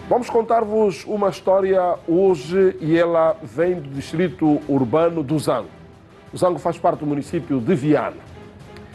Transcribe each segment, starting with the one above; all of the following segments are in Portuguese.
Vamos contar-vos uma história hoje e ela vem do distrito urbano do Zango. O Zango faz parte do município de Viana.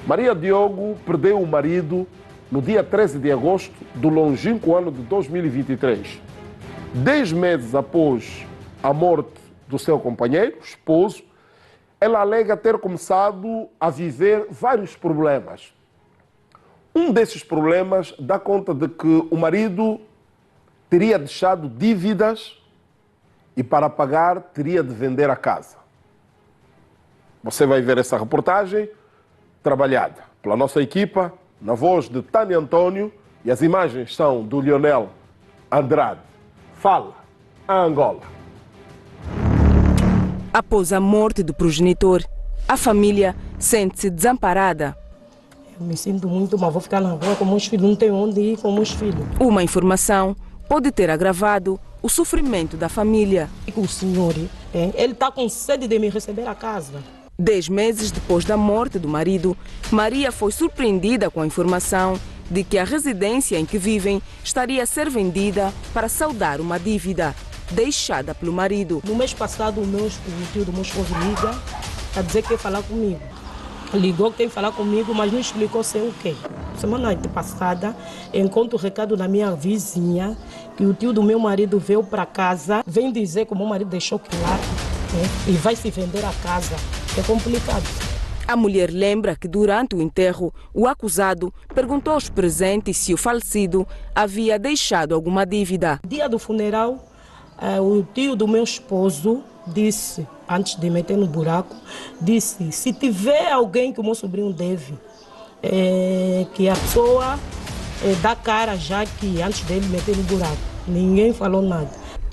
Maria Diogo perdeu o marido no dia 13 de agosto do longínquo ano de 2023. 10 meses após a morte do seu companheiro, esposo, ela alega ter começado a viver vários problemas. Um desses problemas dá conta de que o marido teria deixado dívidas e para pagar teria de vender a casa. Você vai ver essa reportagem trabalhada pela nossa equipa, na voz de Tânia Antônio, e as imagens são do Lionel Andrade. Fala, a Angola. Após a morte do progenitor, a família sente-se desamparada. Eu me sinto muito mal, vou ficar na rua com meus filhos, não tenho onde ir com meus filhos. Uma informação pode ter agravado o sofrimento da família. O senhor, ele está com sede de me receber a casa. 10 meses depois da morte do marido, Maria foi surpreendida com a informação de que a residência em que vivem estaria a ser vendida para saldar uma dívida deixada pelo marido. No mês passado, o tio do meu esposo liga a dizer que quer falar comigo. Ligou que tem que falar comigo, mas não explicou sem o quê. Semana passada, encontro o recado da minha vizinha que o tio do meu marido veio para casa, vem dizer que o meu marido deixou claro e vai se vender a casa. É complicado. A mulher lembra que durante o enterro, o acusado perguntou aos presentes se o falecido havia deixado alguma dívida. Dia do funeral, o tio do meu esposo disse, antes de meter no buraco, disse, se tiver alguém que o meu sobrinho deve, que a pessoa dá cara já que antes dele meter no buraco. Ninguém falou nada.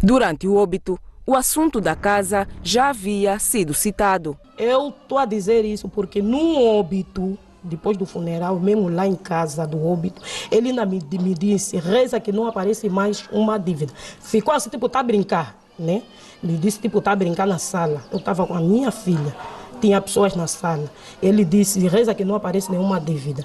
Durante o óbito, o assunto da casa já havia sido citado. Eu estou a dizer isso porque no óbito, depois do funeral, mesmo lá em casa do óbito, ele ainda me disse, reza que não aparece mais uma dívida. Ficou assim, tipo, tá a brincar, né? Ele disse, tipo, tá a brincar na sala. Eu estava com a minha filha, tinha pessoas na sala. Ele disse, reza que não aparece nenhuma dívida.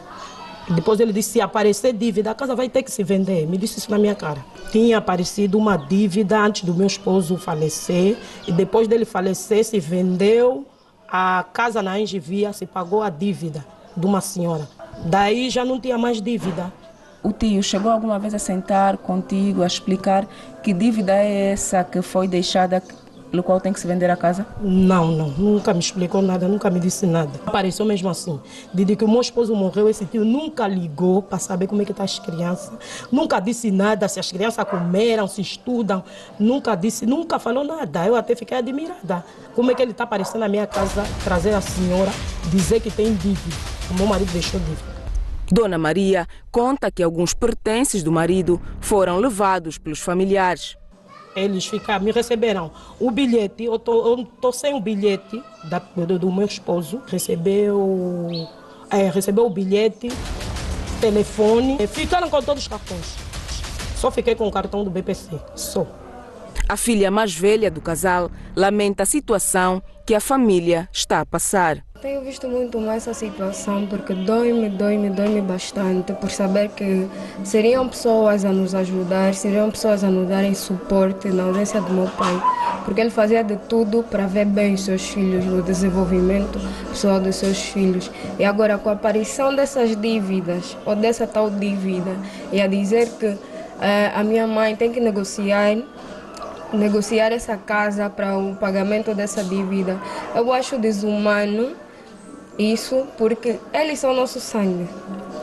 Depois ele disse, se aparecer dívida, a casa vai ter que se vender. Me disse isso na minha cara. Tinha aparecido uma dívida antes do meu esposo falecer. E depois dele falecer, se vendeu a casa na Angivia, se pagou a dívida de uma senhora. Daí já não tinha mais dívida. O tio chegou alguma vez a sentar contigo, a explicar que dívida é essa que foi deixada, pelo qual tem que se vender a casa? Não, nunca me explicou nada, nunca me disse nada. Apareceu mesmo assim. Desde que o meu esposo morreu, esse tio nunca ligou para saber como é que estão as crianças. Nunca disse nada, se as crianças comeram, se estudam. Nunca disse, nunca falou nada. Eu até fiquei admirada. Como é que ele está aparecendo na minha casa, trazer a senhora, dizer que tem dívida. O meu marido deixou dívida. Dona Maria conta que alguns pertences do marido foram levados pelos familiares. Eles me receberam o bilhete, eu tô sem o bilhete do meu esposo. Recebeu o bilhete, telefone, ficaram com todos os cartões. Só fiquei com o cartão do BPC, só. A filha mais velha do casal lamenta a situação que a família está a passar. Tenho visto muito mais essa situação porque dói-me bastante por saber que seriam pessoas a nos ajudar, seriam pessoas a nos darem suporte na ausência do meu pai, porque ele fazia de tudo para ver bem os seus filhos, o desenvolvimento pessoal dos seus filhos. E agora com a aparição dessas dívidas, ou dessa tal dívida, e a dizer que a minha mãe tem que negociar essa casa para o pagamento dessa dívida, eu acho desumano isso, porque eles são nosso sangue.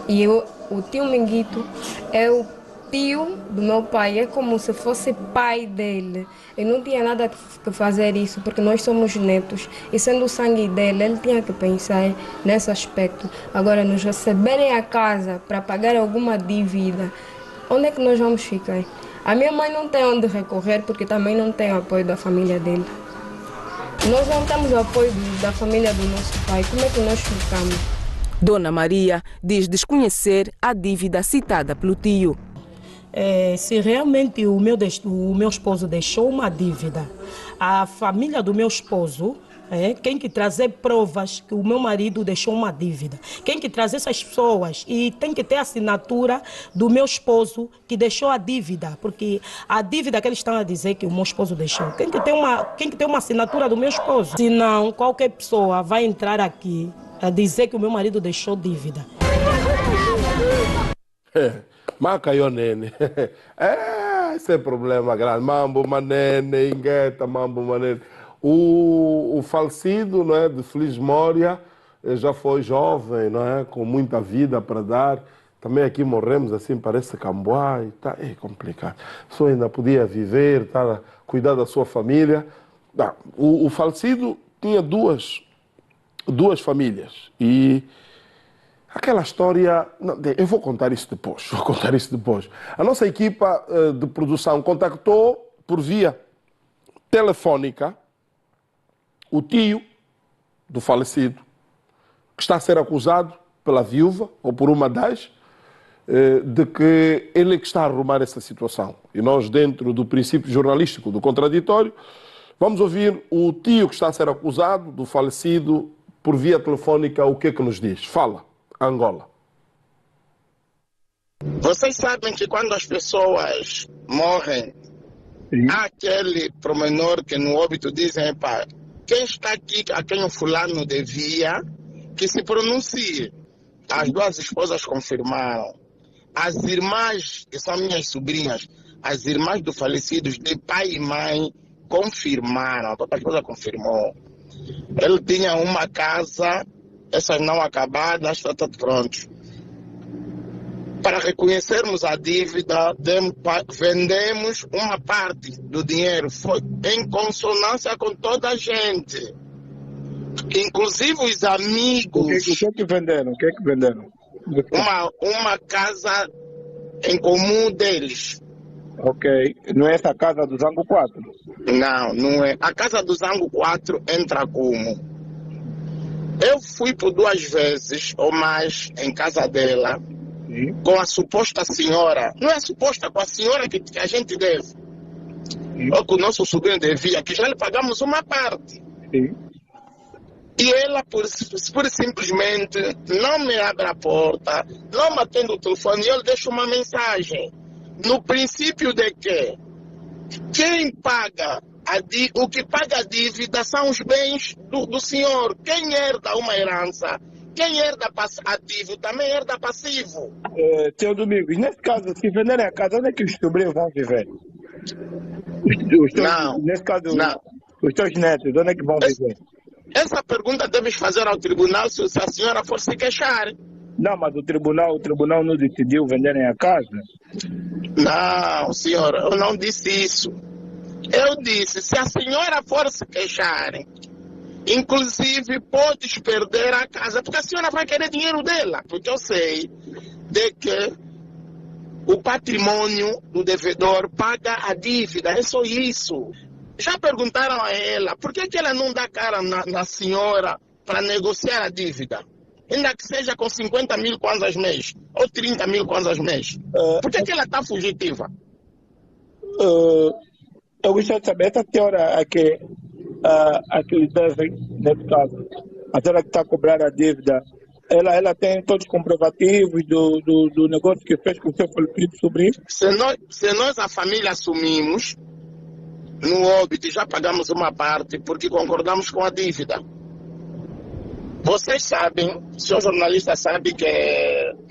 E o tio Minguito é o tio do meu pai, é como se fosse pai dele. Eu não tinha nada que fazer isso, porque nós somos netos. E sendo o sangue dele, ele tinha que pensar nesse aspecto. Agora, nos receberem a casa para pagar alguma dívida, onde é que nós vamos ficar? A minha mãe não tem onde recorrer, porque também não tem apoio da família dele. Nós não temos apoio da família do nosso pai. Como é que nós ficamos? Dona Maria diz desconhecer a dívida citada pelo tio. Se realmente o meu esposo deixou uma dívida, a família do meu esposo Quem que trazer provas que o meu marido deixou uma dívida. Quem que trazer essas pessoas e tem que ter a assinatura do meu esposo que deixou a dívida, porque a dívida que eles estão a dizer que o meu esposo deixou, quem que tem uma assinatura do meu esposo. Senão, qualquer pessoa vai entrar aqui a dizer que o meu marido deixou dívida. Maca nene. Esse é problema grande. Mambo, manene, ingueta, mambo, manene. O falecido, não é, de Feliz Memória, já foi jovem, não é, com muita vida para dar. Também aqui morremos assim, parece camboá, e tá, é complicado. A pessoa ainda podia viver, tá, cuidar da sua família. O falecido tinha duas famílias e aquela história, eu vou contar isso depois. A nossa equipa de produção contactou por via telefónica o tio do falecido, que está a ser acusado pela viúva, ou por uma das, de que ele é que está a arrumar essa situação. E nós, dentro do princípio jornalístico do contraditório, vamos ouvir o tio que está a ser acusado do falecido por via telefónica, o que é que nos diz. Fala, Angola. Vocês sabem que quando as pessoas morrem, há aquele promenor que no óbito dizem, pá, quem está aqui, a quem o fulano devia, que se pronuncie. As duas esposas confirmaram. As irmãs, que são minhas sobrinhas, as irmãs do falecido, de pai e mãe, confirmaram. A própria esposa confirmou. Ele tinha uma casa, essas não acabadas, está tudo pronto. Para reconhecermos a dívida, vendemos uma parte do dinheiro. Foi em consonância com toda a gente. Inclusive os amigos. O que é que venderam? Uma casa em comum deles. Ok. Não é essa casa do Zango 4? Não é. A casa do Zango 4 entra como? Eu fui por 2 vezes ou mais em casa dela. Com a suposta senhora, não é suposta, com a senhora que a gente deve, ou que o nosso sobrinho devia, que já lhe pagamos uma parte. E ela, por simplesmente, não me abre a porta, não me atende o telefone, e eu lhe deixo uma mensagem. No princípio de que quem paga, o que paga a dívida são os bens do senhor. Quem herda uma herança, quem herda ativo também herda passivo. Seu Domingos, nesse caso, se venderem a casa, onde é que os sobrinhos vão viver? Nesse caso, os teus netos, onde é que vão viver? Essa pergunta deves fazer ao tribunal se a senhora for se queixar. Não, mas o tribunal não decidiu venderem a casa? Não, senhora, eu não disse isso. Eu disse, se a senhora for se queixar, inclusive podes perder a casa, porque a senhora vai querer dinheiro dela, porque eu sei de que o patrimônio do devedor paga a dívida, é só isso. Já perguntaram a ela, por que ela não dá cara na senhora para negociar a dívida? Ainda que seja com 50 mil kwanzas mês, ou 30 mil kwanzas mês. Por que ela está fugitiva? Eu gostaria de saber, essa senhora a que lhe devem, nesse caso, a senhora que está a cobrar a dívida, ela tem todos os comprovativos do negócio que fez com o seu falecido sobrinho? Se nós, a família, assumimos, no óbito já pagamos uma parte, porque concordamos com a dívida. Vocês sabem, o senhor jornalista sabe que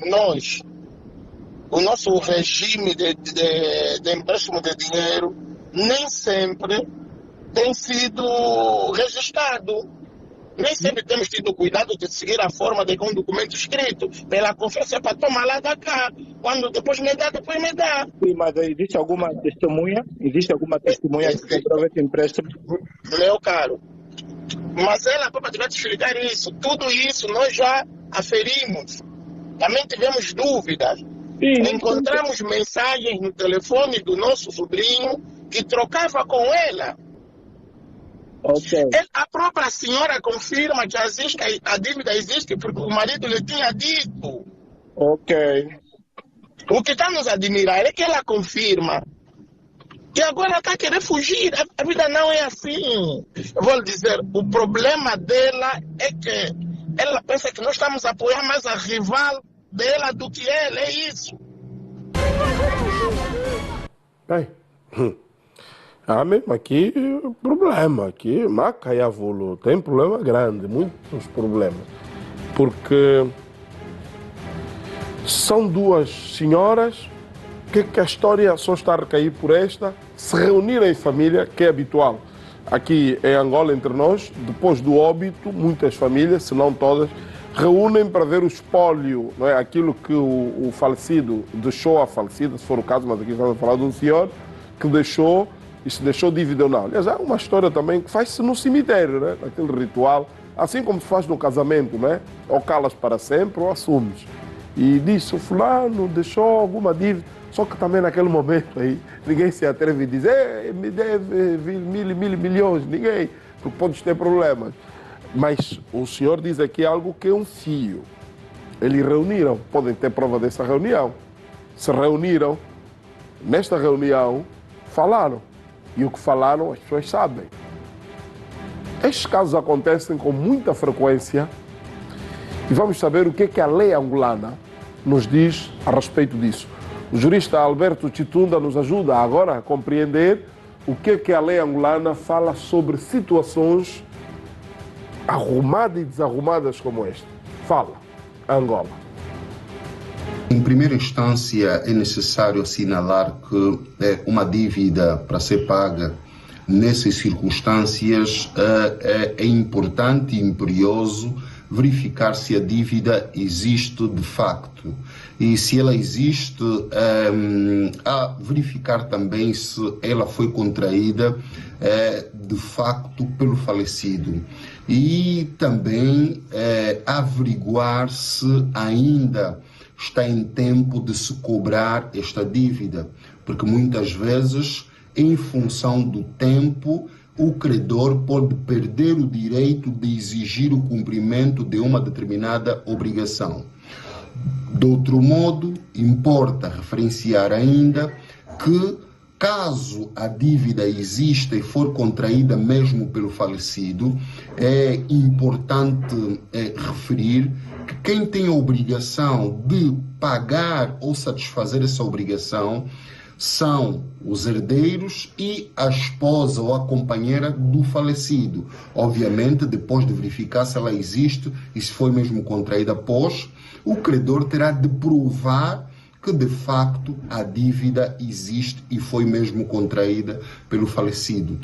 nós, o nosso regime de empréstimo de dinheiro, nem sempre tem sido registrado. Nem sempre temos tido cuidado de seguir a forma de um documento escrito. Pela confiança para tomar lá da cá. Quando depois me dá. Sim, mas existe alguma testemunha? Existe alguma testemunha que comprova esse empréstimo? Meu caro, mas ela própria vai te explicar isso. Tudo isso nós já aferimos. Também tivemos dúvidas. Sim. Encontramos mensagens no telefone do nosso sobrinho que trocava com ela. Okay. A própria senhora confirma que a dívida existe porque o marido lhe tinha dito. Ok. O que está nos admirar é que ela confirma. que agora está a querer fugir. A vida não é assim. Eu vou lhe dizer, o problema dela é que ela pensa que nós estamos a apoiar mais a rival dela do que ela, é isso. Bem, há mesmo aqui problema, aqui Macaiavulo tem problema grande, muitos problemas, porque são duas senhoras que a história só está a recair por esta, se reunirem em família, que é habitual. Aqui em Angola, entre nós, depois do óbito, muitas famílias, se não todas, reúnem para ver o espólio, não é? Aquilo que o falecido deixou a falecida, se for o caso, mas aqui estamos a falar de um senhor que deixou, e se deixou dívida ou não. Aliás, há uma história também que faz-se no cemitério, né? Naquele ritual, assim como se faz no casamento, né? Ou calas para sempre ou assumes. E disse, o fulano deixou alguma dívida, só que também naquele momento aí, ninguém se atreve a dizer, me deve mil milhões, ninguém, porque podes ter problemas. Mas o senhor diz aqui algo que é um fio. Eles reuniram, podem ter prova dessa reunião. Se reuniram, nesta reunião, falaram. E o que falaram, as pessoas sabem. Estes casos acontecem com muita frequência e vamos saber o que é que a lei angolana nos diz a respeito disso. O jurista Alberto Chitunda nos ajuda agora a compreender o que é que a lei angolana fala sobre situações arrumadas e desarrumadas como esta. Fala, Angola. Em primeira instância, é necessário assinalar que uma dívida para ser paga nessas circunstâncias é importante e imperioso verificar se a dívida existe de facto. E se ela existe, a verificar também se ela foi contraída de facto pelo falecido. E também averiguar se ainda está em tempo de se cobrar esta dívida, porque muitas vezes, em função do tempo, o credor pode perder o direito de exigir o cumprimento de uma determinada obrigação. De outro modo, importa referenciar ainda que, caso a dívida exista e for contraída mesmo pelo falecido, é importante referir que quem tem a obrigação de pagar ou satisfazer essa obrigação são os herdeiros e a esposa ou a companheira do falecido. Obviamente, depois de verificar se ela existe e se foi mesmo contraída após, o credor terá de provar que de facto a dívida existe e foi mesmo contraída pelo falecido.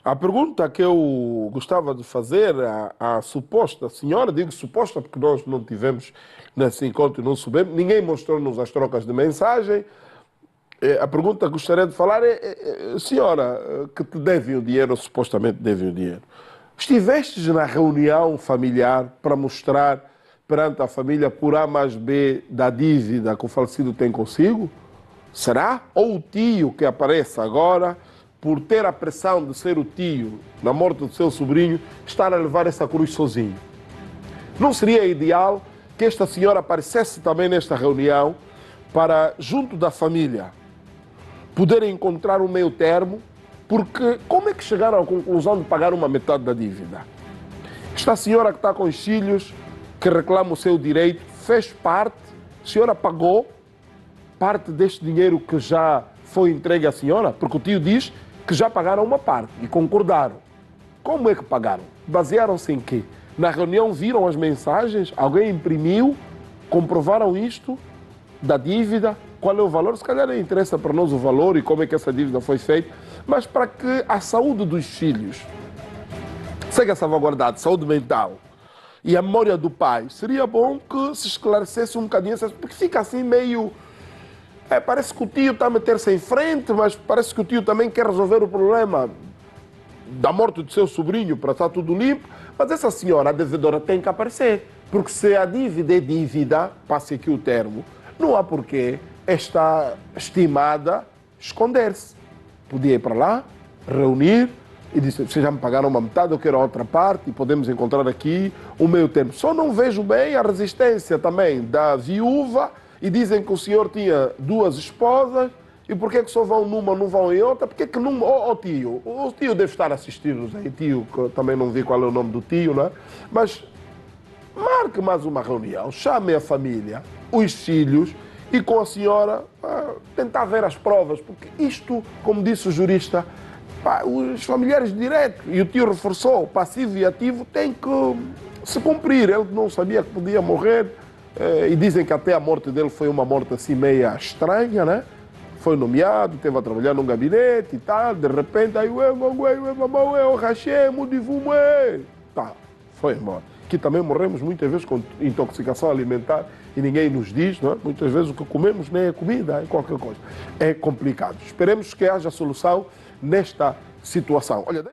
A pergunta que eu gostava de fazer à suposta senhora, digo suposta porque nós não tivemos nesse encontro e não soubemos, ninguém mostrou-nos as trocas de mensagem. A pergunta que gostaria de falar é, senhora, que te devem o dinheiro, ou supostamente devem o dinheiro, estivestes na reunião familiar para mostrar perante a família por A mais B da dívida que o falecido tem consigo? Será? Ou o tio que aparece agora, por ter a pressão de ser o tio na morte do seu sobrinho, estar a levar essa cruz sozinho? Não seria ideal que esta senhora aparecesse também nesta reunião para, junto da família, poderem encontrar um meio termo? Porque como é que chegaram à conclusão de pagar uma metade da dívida? Esta senhora que está com os filhos, que reclama o seu direito, fez parte, a senhora pagou parte deste dinheiro que já foi entregue à senhora? Porque o tio diz que já pagaram uma parte e concordaram. Como é que pagaram? Basearam-se em quê? Na reunião viram as mensagens, alguém imprimiu, comprovaram isto da dívida, qual é o valor? Se calhar não interessa para nós o valor e como é que essa dívida foi feita, mas para que a saúde dos filhos seja salvaguardada, saúde mental e a memória do pai, seria bom que se esclarecesse um bocadinho, porque fica assim meio... parece que o tio está a meter-se em frente, mas parece que o tio também quer resolver o problema da morte do seu sobrinho para estar tudo limpo, mas essa senhora, a devedora, tem que aparecer, porque se a dívida é dívida, passe aqui o termo, não há porquê esta estimada esconder-se. Podia ir para lá, reunir e dizer, vocês já me pagaram uma metade, eu quero a outra parte e podemos encontrar aqui o meio termo. Só não vejo bem a resistência também da viúva, e dizem que o senhor tinha duas esposas E por que só vão numa, não vão em outra? Porque que numa... tio, o tio deve estar assistindo aí, tio, que eu também não vi qual é o nome do tio, né? Mas marque mais uma reunião, chame a família, os filhos, e com a senhora tentar ver as provas, porque isto, como disse o jurista, os familiares diretos, e o tio reforçou, o passivo e ativo tem que se cumprir. Ele não sabia que podia morrer, e dizem que até a morte dele foi uma morte assim meia estranha, né? Foi nomeado, esteve a trabalhar num gabinete e tal, de repente, aí, tá, foi embora. Que também morremos muitas vezes com intoxicação alimentar e ninguém nos diz, não é? Muitas vezes o que comemos nem é comida, é qualquer coisa. É complicado. Esperemos que haja solução nesta situação. Olha,